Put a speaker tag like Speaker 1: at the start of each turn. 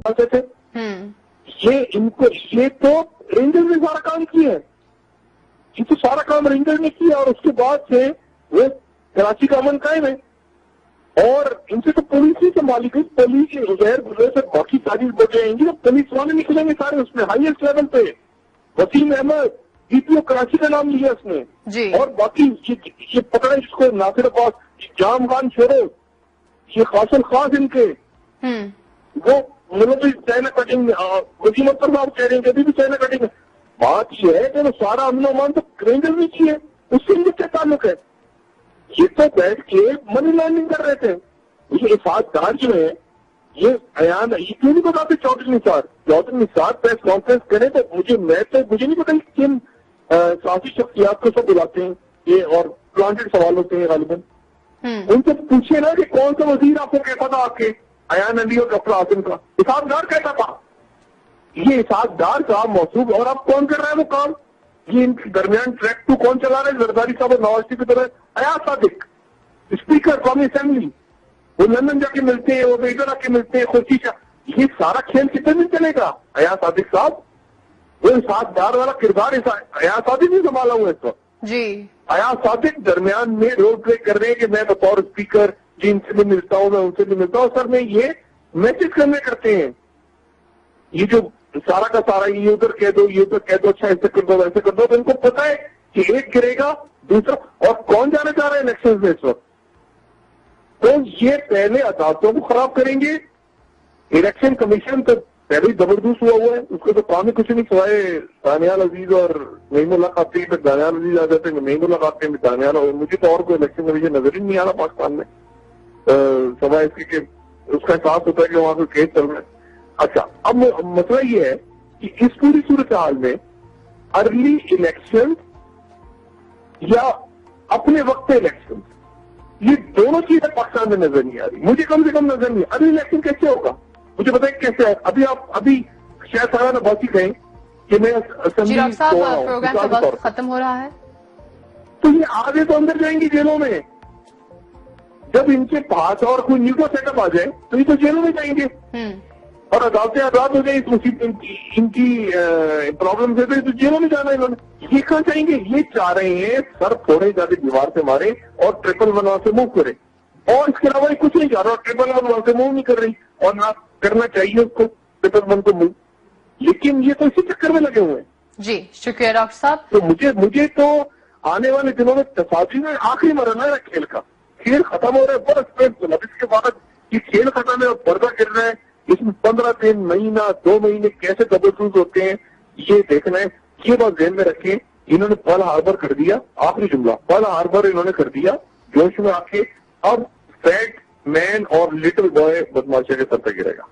Speaker 1: آتے تھے. یہ تو رینجر نے سارا کام کیا ہے, یہ تو سارا کام رینجر نے کیا, اور اس کے بعد سے وہ کراچی کا امن قائم ہے. اور ان سے تو پولیس ہی سنبھالی گئی, پولیس غیر گزرے سے باقی ساری بچے ہیں گی, پولیس والے نکلیں گے سارے اس میں ہائیسٹ لیول پہ. وسیم احمد ڈی پی او کراچی کا نام لیا اس نے, اور باقی یہ پکڑے جس کو ناصر عباس, جام خان شورو, یہ قاسم خاص ان کے, وہ مطلب چائنا کٹنگ میں وسیم اختر صاحب کہہ رہے ہیں کہ ابھی بھی چائنا کٹنگ. بات یہ ہے کہ وہ سارا امن و امان تو رینجر میں چاہیے, اس سے ان کا کیا تعلق ہے؟ یہ تو بیٹھ کے منی لانڈرنگ کر رہے تھے. یہ افاد دار جو ہے یہ ایان, یہ کیوں نہیں بتاتے چودھری نثار پریس کانفرنس کریں تو مجھے نہیں پتا کن سیاسی شخصیات کو سب بلاتے ہیں یہ, اور پلانٹڈ سوال ہوتے ہیں غالباً. ان سے پوچھے نا کہ کون سا وزیر آپ کو کہتا تھا آپ کے ایان علی اور ڈاکٹر عاصم کا, افاد دار کہتا تھا. یہ افاد دار کا موصوف, اور اب کون کر رہا ہے وہ کام؟ یہ ان کے درمیان ٹریک 2 کون چلا رہا ہے؟ زرداری صاحب اور نواز شریف کی طرح ایاز صادق اسپیکر قومی اسمبلی, وہ لندن جا کے ملتے ہیں, وہ ادھر آ کے ملتے ہیں, خوشی شاہ. یہ سارا کھیل کتنے دن چلے گا؟ ایاز صادق صاحب, وہ افاد دار والا کردار ایاز صادق نہیں سنبھالا ہوا اس وقت.
Speaker 2: جی
Speaker 1: ایاز صادق درمیان میں رول پلے کر رہے ہیں کہ میں بطور اسپیکر جن سے بھی ملتا ہوں, میں ان سے بھی ملتا ہوں. سر میں یہ میسج کرنے کرتے ہیں, یہ جو سارا کا سارا یہ ادھر کہہ دو, یہ ادھر کہہ دو, اچھا ایسے کر دو ویسے کر دو. تو ان کو پتا ہے کہ ایک گرے گا دوسرا, اور کون جانا چاہ رہے ہیں الیکشن میں اس وقت. تو یہ پہلے عدالتوں کو خراب کریں گے. الیکشن کمیشن تو پہلے ہی زبردست ہوا ہے, اس کو تو کام ہی کچھ نہیں سوائے دانیال عزیز اور نعیم اللہ خاتون پہ دانیال عزیز آ جاتے ہیں, نعیم اللہ خاتون پہ دانیال, اور مجھے تو اور کوئی الیکشن کمیشن نظر ہی نہیں آ رہا پاکستان میں, سوائے اس کی کہ اس کا احساس ہوتا ہے کہ وہاں کوئی کیس چل رہا ہے. اچھا, اب مسئلہ یہ ہے کہ اس پوری صورتحال میں ارلی الیکشن یا اپنے وقت الیکشن, یہ دونوں چیزیں پاکستان میں نظر نہیں آ رہی, مجھے کم سے کم نظر نہیں. ارلی الیکشن کیسے ہوگا مجھے بتائیں کیسے ہے؟ ابھی شاید سارا نباسی کہیں کہ میں
Speaker 2: جی ڈاکٹر صاحب پروگرام کا وقت ختم ہو رہا ہے,
Speaker 1: تو یہ آگے تو اندر جائیں گی جیلوں میں. جب ان کے پاس اور کوئی نیو سیٹ اپ آ جائے تو یہ تو جیلوں میں جائیں گے, اور عدالتیں آزاد ہو جائیں. ان کی پرابلم سے تو جیلوں میں جانا ہے انہوں نے. یہ کہاں چاہیں گے؟ یہ چاہ رہے ہیں سر تھوڑے زیادہ دیوار سے مارے اور 111 سے موو کرے, اور اس کے علاوہ کچھ نہیں چاہ رہا. 111 سے موو نہیں کر رہی, اور نہ کرنا چاہیے اس کو 111 کو موو, لیکن یہ تو اسی چکر میں لگے ہوئے ہیں.
Speaker 2: جی شکریہ ڈاکٹر صاحب.
Speaker 1: تو مجھے تو آنے والے دنوں میں تصادم میں آخری مرحلہ ہے کھیل کا. کھیل ختم ہو رہا ہے, بس اس کے بعد یہ کھیل ختم ہے اور پردہ گر رہا ہے. اس میں 15 دن, مہینہ, 2 مہینے کیسے ڈبل شوز ہوتے ہیں یہ دیکھنا ہے. یہ بات ذہن میں رکھیں, انہوں نے پرل ہاربر کر دیا, آخری جملہ, پرل ہاربر انہوں نے کر دیا جوش میں آ کے. اب فیٹ مین اور لٹل بوائے بدماشی کے سر پہ گرے گا.